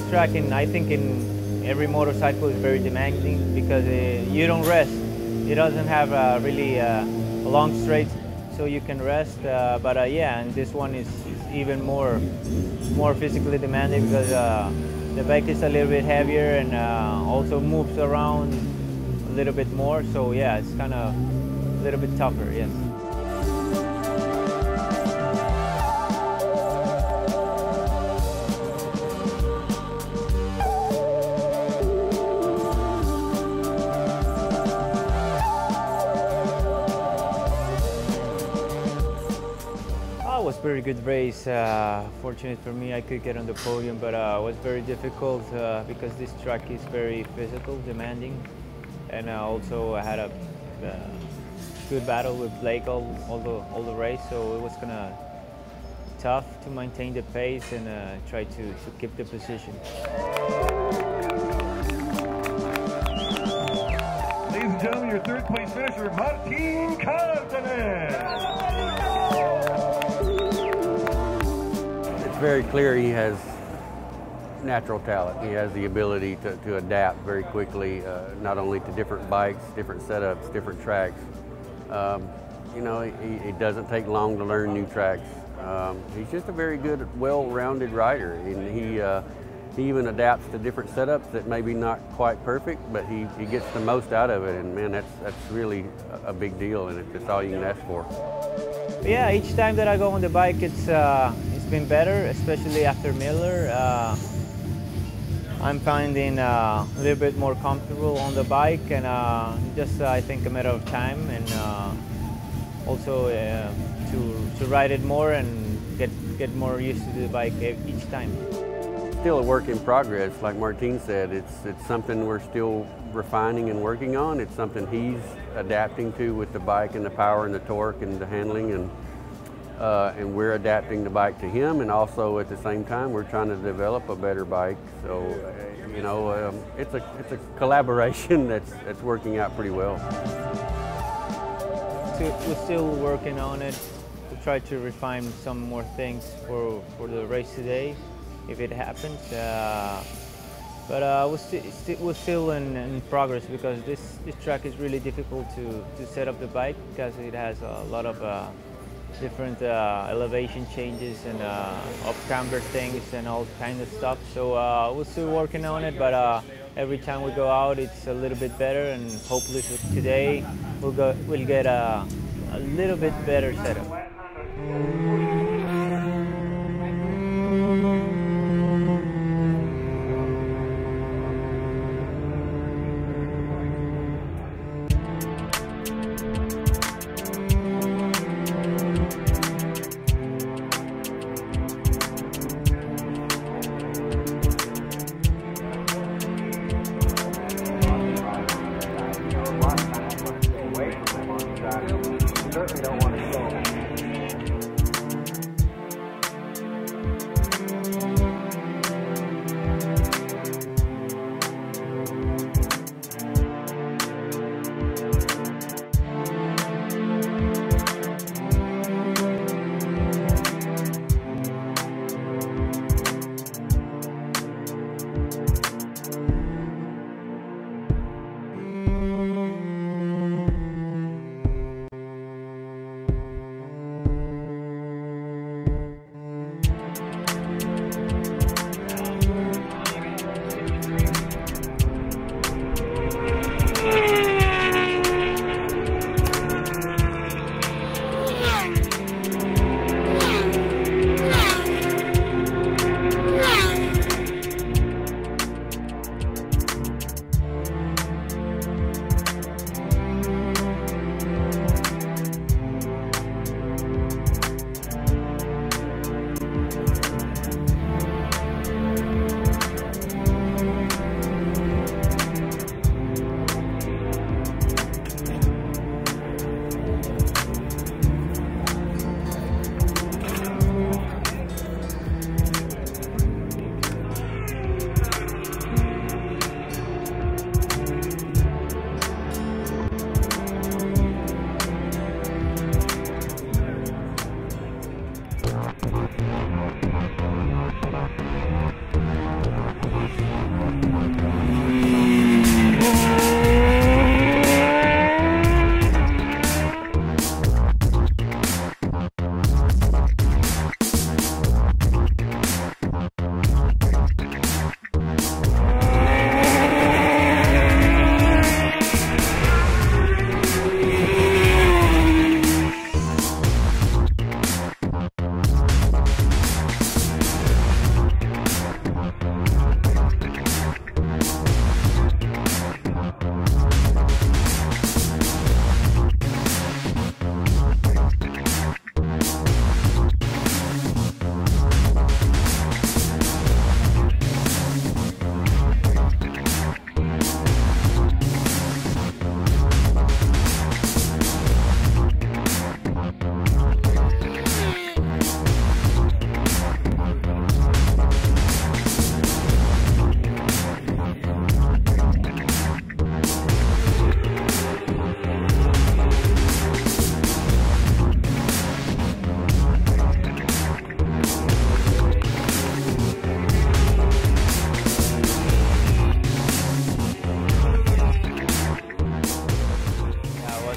track, and I think in every motorcycle, is very demanding because you don't rest. It doesn't have really a long straight, so you can rest. But yeah, and this one is even more physically demanding because the bike is a little bit heavier and also moves around a little bit more. So yeah, it's kind of a little bit tougher. Yes. It was a very good race. Fortunate for me, I could get on the podium, but it was very difficult because this track is very physical, demanding, and also I had a good battle with Blake all the race, so it was kind of tough to maintain the pace and try to keep the position. Ladies and gentlemen, your third place finisher, Martin Cardenas. Very clear he has natural talent. He has the ability to adapt very quickly, not only to different bikes, different setups, different tracks. You know, it doesn't take long to learn new tracks. He's just a very good, well-rounded rider, and he even adapts to different setups that maybe not quite perfect, but he gets the most out of it, and man, that's really a big deal, and it's all you can ask for. Yeah, each time that I go on the bike, it's been better, especially after Miller. I'm finding a little bit more comfortable on the bike, and just I think a matter of time, and also to ride it more and get more used to the bike each time. Still a work in progress, like Martin said. It's something we're still refining and working on. It's something he's adapting to with the bike and the power and the torque and the handling, and we're adapting the bike to him, and also at the same time we're trying to develop a better bike. So you know, it's a collaboration that's working out pretty well. We're still working on it to try to refine some more things for the race today, if it happens. But we're still in progress because this track is really difficult to set up the bike because it has a lot of different elevation changes and off-camber things and all kinds of stuff. So we're still working on it, but every time we go out, it's a little bit better, and hopefully today we'll get a little bit better setup.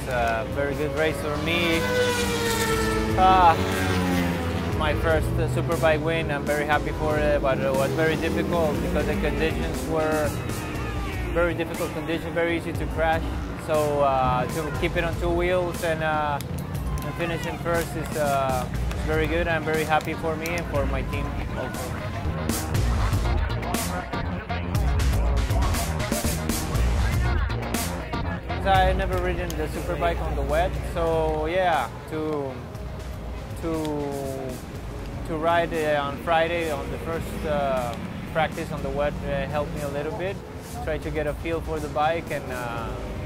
was a very good race for me. My first Superbike win, I'm very happy for it, but it was very difficult because the conditions were very difficult conditions, very easy to crash. So to keep it on two wheels and finishing first is very good. I'm very happy for me and for my team also. I never ridden the Superbike on the wet, so yeah, to ride on Friday on the first practice on the wet helped me a little bit. Try to get a feel for the bike, and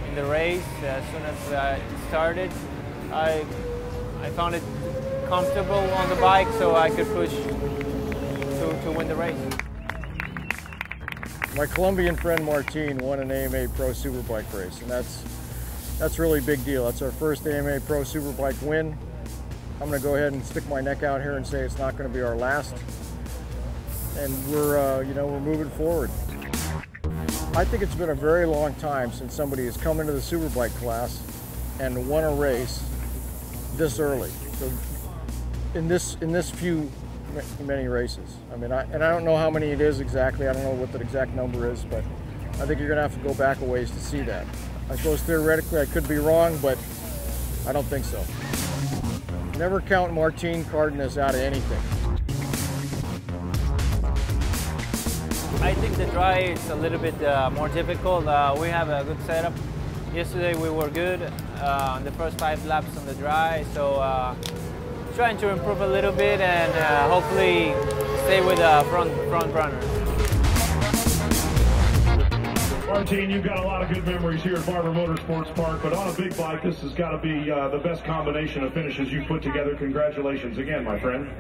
in the race, as soon as it started, I found it comfortable on the bike, so I could push to win the race. My Colombian friend Martin won an AMA Pro Superbike race, and that's really a big deal. That's our first AMA Pro Superbike win. I'm going to go ahead and stick my neck out here and say it's not going to be our last, and we're we're moving forward. I think it's been a very long time since somebody has come into the Superbike class and won a race this early. So in this few many races. I mean, I don't know how many it is exactly. I don't know what the exact number is, but I think you're going to have to go back a ways to see that. I suppose theoretically I could be wrong, but I don't think so. Never count Martin Cardenas out of anything. I think the dry is a little bit more difficult. We have a good setup. Yesterday we were good on the first 5 laps on the dry, so trying to improve a little bit and hopefully stay with front runners. Martin, you've got a lot of good memories here at Barber Motorsports Park, but on a big bike, this has got to be the best combination of finishes you've put together. Congratulations again, my friend.